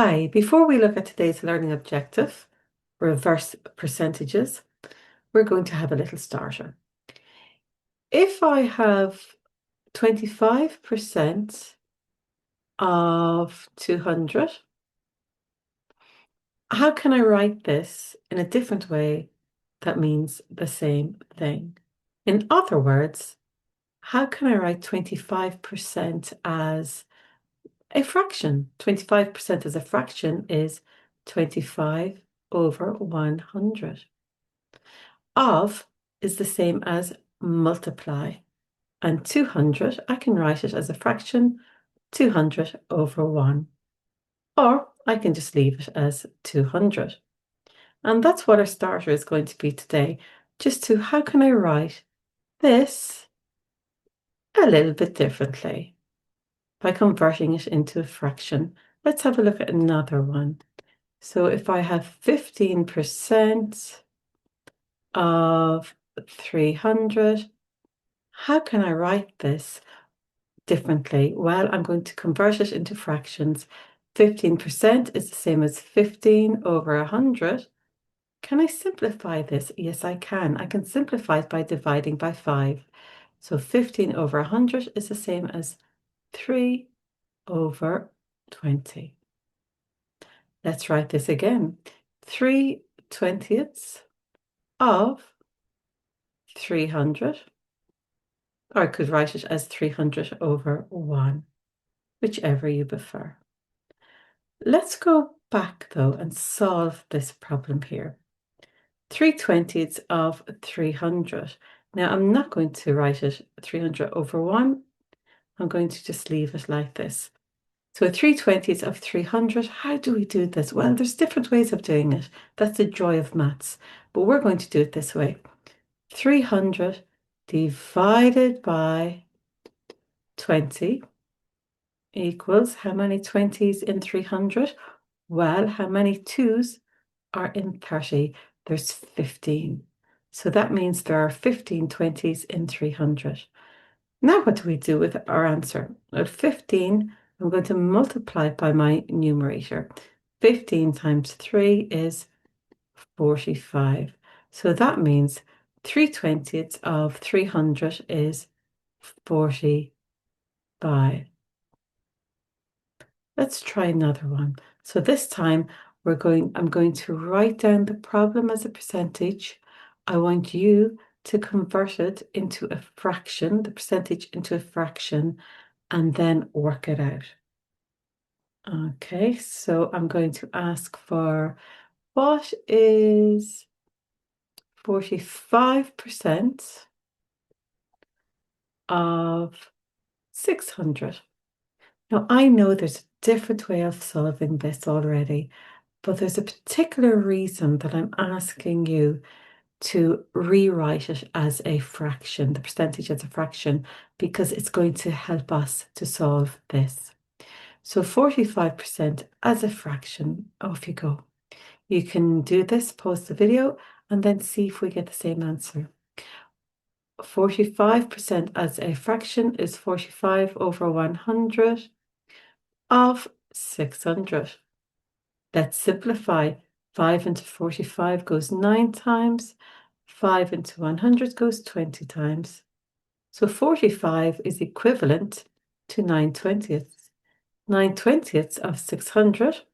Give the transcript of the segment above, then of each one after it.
Hi, before we look at today's learning objective, reverse percentages, we're going to have a little starter. If I have 25% of 200, how can I write this in a different way that means the same thing? In other words, how can I write 25% as a fraction? 25% as a fraction is 25 over 100. Of is the same as multiply. And 200, I can write it as a fraction, 200 over 1. Or I can just leave it as 200. And that's what our starter is going to be today. Just to, how can I write this a little bit differently by converting it into a fraction? Let's have a look at another one. So if I have 15% of 300, how can I write this differently? Well, I'm going to convert it into fractions. 15% is the same as 15 over 100. Can I simplify this? Yes, I can. I can simplify it by dividing by 5. So 15 over 100 is the same as 3 over 20. Let's write this again. 3/20 of 300. Or I could write it as 300 over 1, whichever you prefer. Let's go back though and solve this problem here. 3/20 of 300. Now I'm not going to write it 300 over 1. I'm going to just leave it like this. So 3/20 of 300, how do we do this? Well, there's different ways of doing it. That's the joy of maths. But we're going to do it this way. 300 divided by 20 equals how many 20s in 300? Well, how many 2s are in 30? There's 15. So that means there are 15 20s in 300. Now what do we do with our answer? Well, 15, I'm going to multiply it by my numerator. 15 times 3 is 45. So that means 3/20 of 300 is 45. Let's try another one. So this time I'm going to write down the problem as a percentage. I want you to convert it into a fraction, the percentage into a fraction, and then work it out. Okay, so I'm going to ask for what is 45% of 600? Now, I know there's a different way of solving this already, but there's a particular reason that I'm asking you to rewrite it as a fraction, the percentage as a fraction, because it's going to help us to solve this. So 45% as a fraction, off you go. You can do this, pause the video, and then see if we get the same answer. 45% as a fraction is 45 over 100 of 600. Let's simplify. 5 into 45 goes 9 times. 5 into 100 goes 20 times. So 45 is equivalent to 9/20. 9/20 of 600.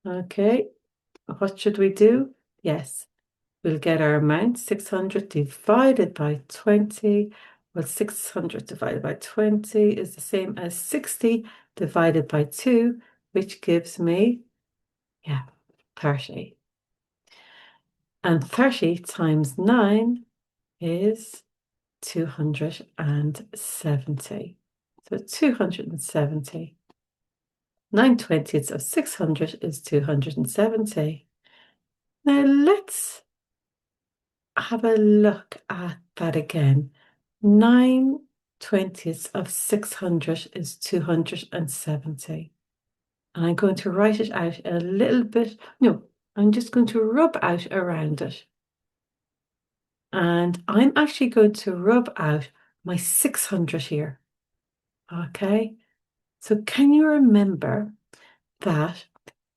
Okay, what should we do? Yes, we'll get our amount, 600 divided by 20. Well, 600 divided by 20 is the same as 60 divided by 2, which gives me, 30. And 30 times 9 is 270. So 270. 9/20 of 600 is 270. Now let's have a look at that again. 9/20 of 600 is 270. And I'm going to write it out a little bit. No, I'm just going to rub out around it. And I'm actually going to rub out my 600 here. Okay, so can you remember that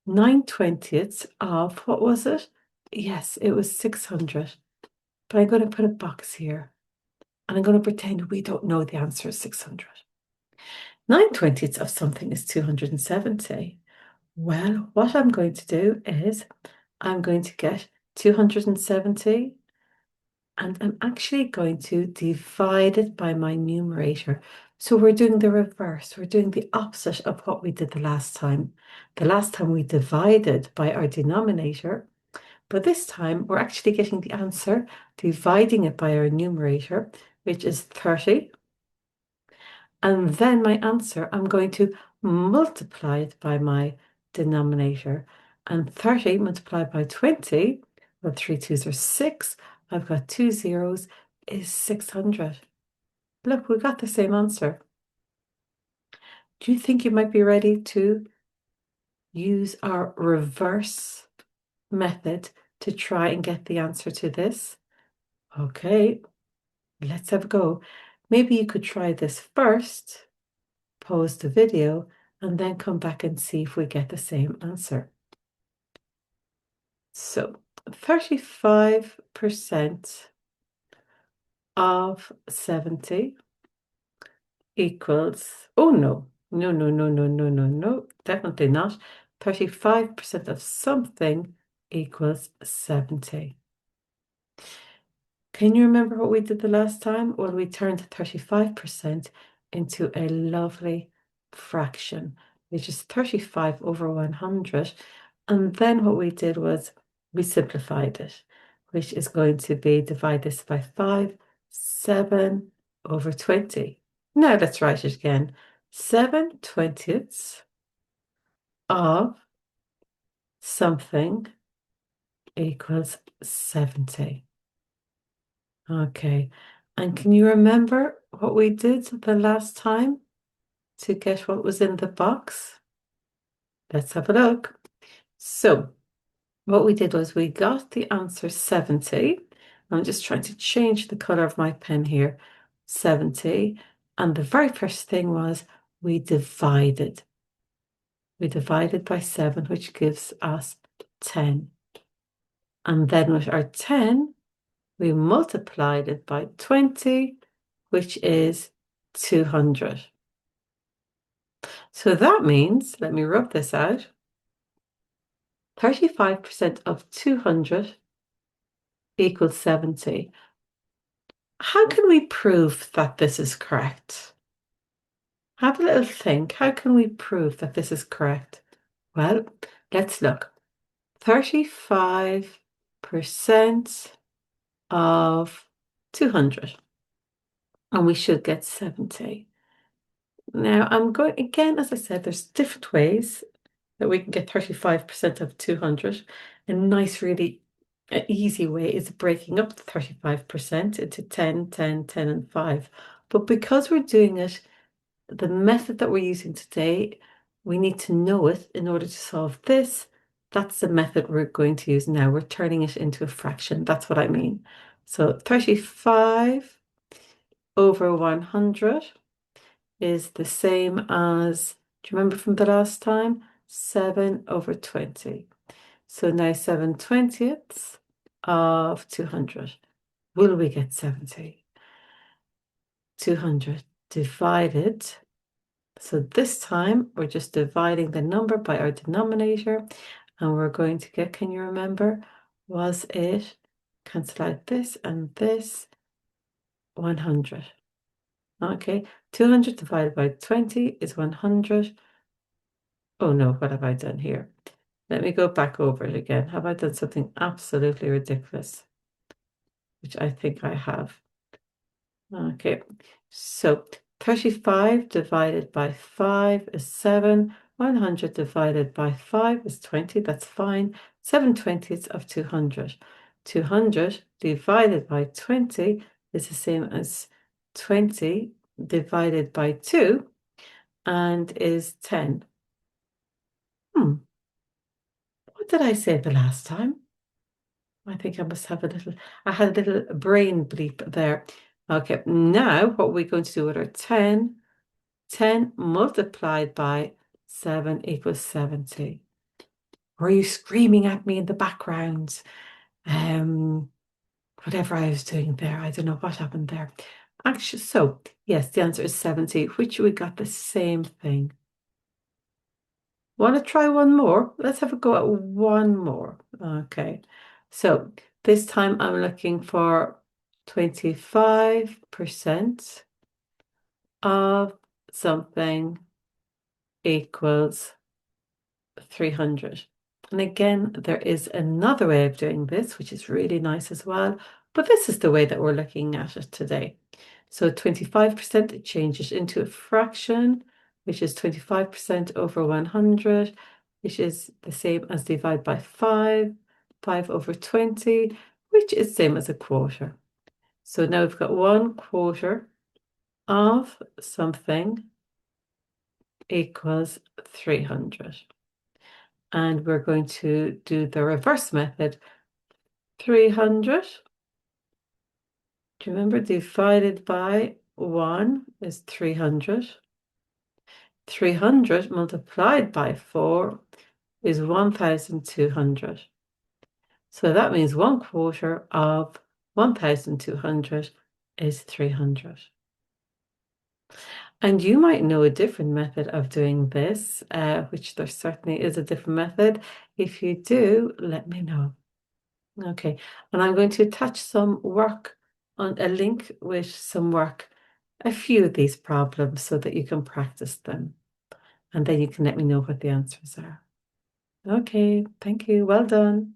9/20ths of, what was it? Yes, it was 600. But I'm going to put a box here and I'm going to pretend we don't know the answer is 600. 9/20ths of something is 270. Well, what I'm going to do is I'm going to get 270 and I'm actually going to divide it by my numerator. So we're doing the reverse. We're doing the opposite of what we did the last time. The last time we divided by our denominator, but this time we're actually getting the answer, dividing it by our numerator, which is 30. And then my answer, I'm going to multiply it by my denominator. And 30 multiplied by 20, well, 3 2s are 6. I've got 2 zeros, is 600. Look, we got the same answer. Do you think you might be ready to use our reverse method to try and get the answer to this? Okay, let's have a go. Maybe you could try this first, pause the video, and then come back and see if we get the same answer. So 35% of 70 equals, oh no, no, no, no, no, no, no, no, definitely not. 35% of something equals 70. Can you remember what we did the last time? Well, we turned 35% into a lovely fraction, which is 35 over 100. And then what we did was we simplified it, which is going to be divide this by 5, 7 over 20. Now let's write it again. 7/20ths of something equals 70. Okay. And can you remember what we did the last time to get what was in the box? Let's have a look. So what we did was we got the answer 70. I'm just trying to change the color of my pen here. 70. And the very first thing was we divided. We divided by 7, which gives us 10. And then with our 10, we multiplied it by 20, which is 200. So that means, let me rub this out, 35% of 200 equals 70. How can we prove that this is correct? Have a little think. How can we prove that this is correct? Well, let's look. 35% of 200. And we should get 70. Now, I'm going, again, as I said, there's different ways that we can get 35% of 200. A nice, really easy way is breaking up the 35% into 10, 10, 10, and 5. But because we're doing it, the method that we're using today, we need to know it in order to solve this. That's the method we're going to use now. We're turning it into a fraction. That's what I mean. So 35 over 100 is the same as, do you remember from the last time? 7 over 20. So now 7/20ths of 200. Will we get 70? 200 divided. So this time we're just dividing the number by our denominator and we're going to get, can you remember? Was it, cancel out this and this, 100. Okay, 200 divided by 20 is 100. Oh no, what have I done here? Let me go back over it again. Have I done something absolutely ridiculous? Which I think I have. Okay, so 35 divided by 5 is 7. 100 divided by 5 is 20. That's fine. 7/20ths of 200. 200 divided by 20 is the same as 20 divided by 2 and is 10. What did I say the last time? I think I must have I had a little brain bleep there. Okay, now what we're going to do with our 10, 10 multiplied by 7 equals 70. Were you screaming at me in the background? Whatever I was doing there, I don't know what happened there. Actually, so yes, the answer is 70, which we got the same thing. Want to try one more? Let's have a go at one more. Okay. So this time I'm looking for 25% of something equals 300. And again, there is another way of doing this, which is really nice as well. But this is the way that we're looking at it today. So 25% changes into a fraction, which is 25% over 100, which is the same as divide by 5, 5 over 20, which is the same as a quarter. So now we've got 1/4 of something equals 300. And we're going to do the reverse method. 300, do you remember, divided by 1 is 300. 300 multiplied by 4 is 1,200. So that means 1/4 of 1,200 is 300. And you might know a different method of doing this, which there certainly is a different method. If you do, let me know. Okay, and I'm going to attach some work on a link with some work, a few of these problems so that you can practice them. And then you can let me know what the answers are. Okay, thank you. Well done.